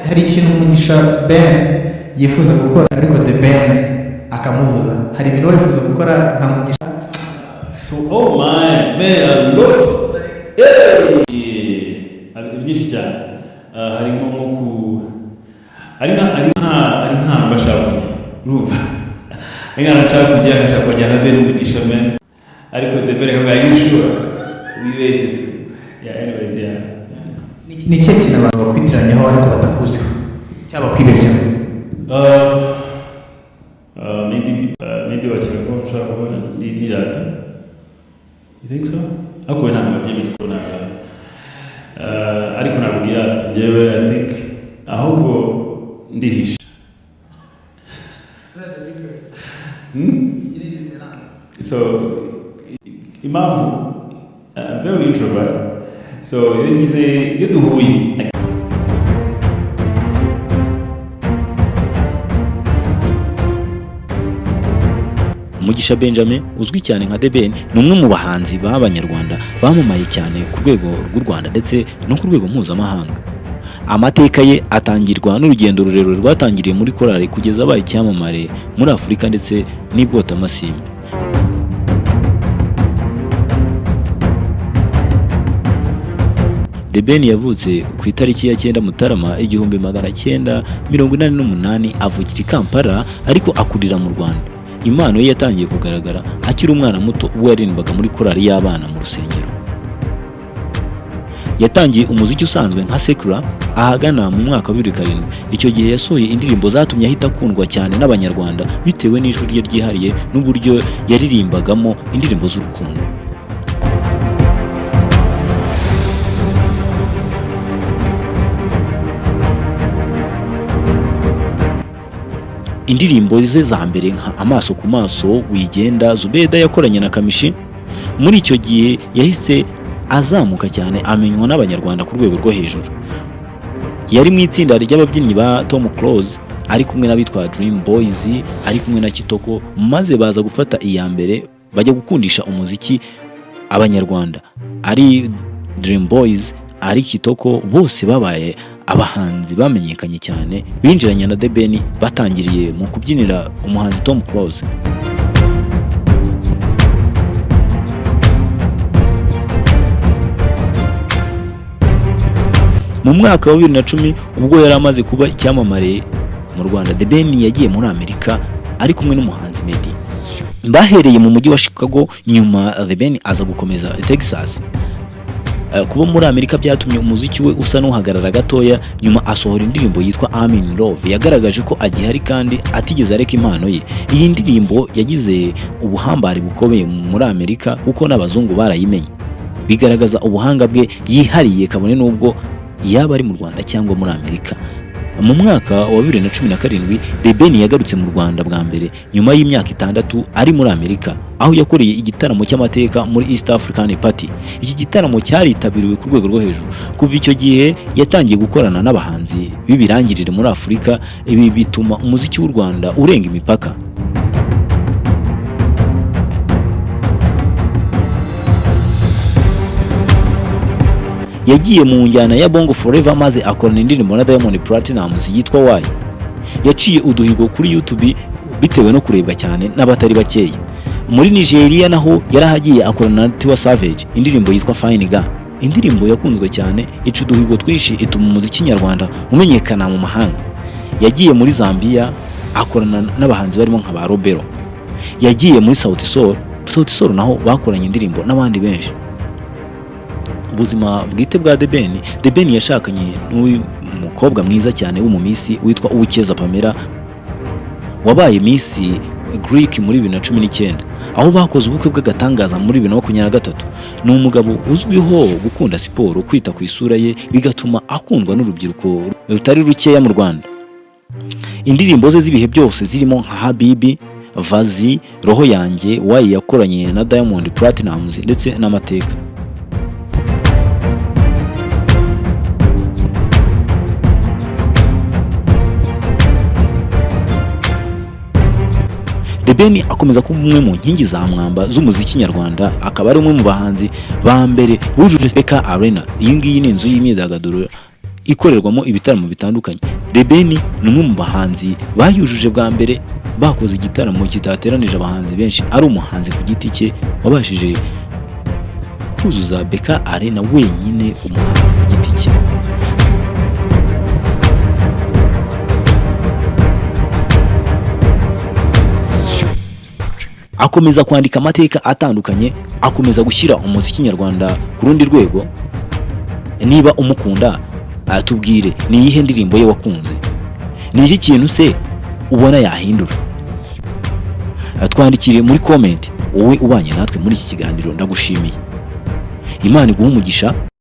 hari ikintu umugisha Ben yifuza gukora ariko the Ben akamubuza. Hari ibintu wifuza gukora nta mugisha. So oh my man, a lot. Ari byinshi cyane. Harimo nko ku ari nka mbashaka urumva. Ingana nshaka kujya nka Ben umugisha man. Ariko the Ben akavuga you sure wibeshye tu. Yeah, anyways, yeah. Ni cyo kintu abantu bakwitiranyho ariko batakuziho cyaba kwibeshya. Maybe bakirako nshaka kubona ni data. You think so? Ako ntabwo byemeze ko na ariko ntabwo yata jewe I think ahubwo ndihisha. So impamvu I'm very introvert. So iyo duhuye Mugisha Benjamin uzwi cyane nka The Ben ni umwe mu bahanzi b'Abanyarwanda bamamaye cyane ku rwego rw'u Rwanda ndetse no ku rwego mpuzamahanga. Amateka ye atangirwa n'urugendo rurerure rwatangiriye muri korali kugeza abaye icyamamare muri Afurika ndetse n'ibwotamasimbi. The Ben yavutse ku itariki ya 9 Mutarama 1988 avukira i Kampala ariko akurira mu Rwanda. Impano ye yatangiye kugaragara akiri umwana muto ubwo yaririmbaga muri korali y'abana mu rusengero. Yatangiye umuziki usanzwe nka secular ahagana mu mwaka wa 2007. Icyo gihe yasohoye indirimbo zatumye ahita akundwa cyane n'Abanyarwanda bitewe n'ijwi rye ryihariye n'uburyo yaririmbagamo indirimbo z'urukundo. Indirimbo ze za mbere nka Amaso ku maso, Wigenda, Zubeda yakoranye na Kamishi. Muri icyo gihe yahise azamuka cyane amenywa n'Abanyarwanda ku rwego rwo hejuru. Yari mu itsinda ry'ababyinnyi ba Tom Close ari kumwe n'abitwa Dream Boys, ari kumwe na Kitoko, maze baza gufata iya mbere bajya gukundisha umuziki Abanyarwanda. Ari Dream Boys, ari Kitoko, bose babaye abahanzi bamenyekanye cyane binjiranye na The Ben batangiriye mu kubyinira umuhanzi Tom Close. Mu mwaka wa 2010 ubwo yari amaze kuba icyamamare mu Rwanda, The Ben yagiye muri Amerika ari kumwe n'umuhanzi Meddy. Bahereye mu mujyi wa Chicago, nyuma The Ben aza gukomeza Texas. Kuba muri Amerika byatumye umuziki we usa n'uhagarara gatoya, nyuma asohora indirimbo yitwa I'm in Love yagaragaje ko agihari kandi atigeze areka impano ye. Iyi ndirimbo yagize ubuhambare bukomeye muri Amerika kuko n'abazungu barayimenye, bigaragaza ubuhanga bwe yihariye kabone n'ubwo yaba ari mu Rwanda cyangwa muri Amerika. Mu mwaka wa 2017 The Ben yagarutse mu Rwanda bwa mbere nyuma y'imyaka 6 ari muri Amerika, aho yakoreye igitaramo cy'amateka muri East African Party. Iki gitaramo cyaritabiriwe ku rwego rwo hejuru. Kuva icyo gihe yatangiye gukorana n'abahanzi b'ibirangirire muri Afurika. Ibi bituma umuziki w'u Rwanda urenga imipaka. Yagiye mu njyana ya Bongo Forever maze akorana indirimbo na Diamond Platnumz yitwa Why. Yaciye uduhigo kuri YouTube bitewe no kurebwa cyane n'abatari bakeya. Muri Nigeria naho yarahagiye akorana na Tiwa Savage indirimbo yitwa Fine Girl. Indirimbo yakunzwe cyane, ica uduhigo twinshi, ituma umuziki nyarwanda umenyekana mu mahanga. Yagiye muri Zambia akorana n'abahanzi barimo nka ba Robero. Yagiye muri Sauti Sol naho bakoranye indirimbo n'abandi benshi. Ubuzima bwite bwa The Ben yashakanye n'uyu mukobwa mwiza cyane w'umumisi witwa Ukeza Pamela wabaye Miss Greek muri 2019, aho bakoze ubukwe bw'agatangaza muri 2023. Ni umugabo uzwiho gukunda siporo, kwita ku isura ye, bigatuma akundwa n'urubyiruko rutari rukeya mu Rwanda. Indirimbo ze z'ibihe byose zirimo nka Habibi, Vazi, Roho yanjye, Why yakoranye na Diamond Platnumz ndetse n'Amateka. The Ben akomeza kuba umwe mu nkingi za mwamba z'umuziki nyarwanda, akaba ari umwe mu bahanzi ba mbere bujuje Speka Arena. Iyi ngiyi ni inzu y'imyidagaduro ikorerwamo ibitaramo bitandukanye. The Ben ni umwe mu bahanzi bayujuje bwa mbere, bakoze igitaramo kitateranije abahanzi benshi, ari umuhanzi ku giti cye wabashije kuzuza Beka Arena wenyine, umuhanzi ku giti cye. Akomeza kwandika amateka atandukanye, akomeza gushyira umuziki nyarwanda ku rundi rwego. Niba umukunda atubwire ni iyihe ndirimbo ye wakunze, ni iki kintu se ubona yahindura. Twandikire muri comment wowe ubanye natwe muri iki kiganiro. Ndagushimiye. Imana iguhe umugisha.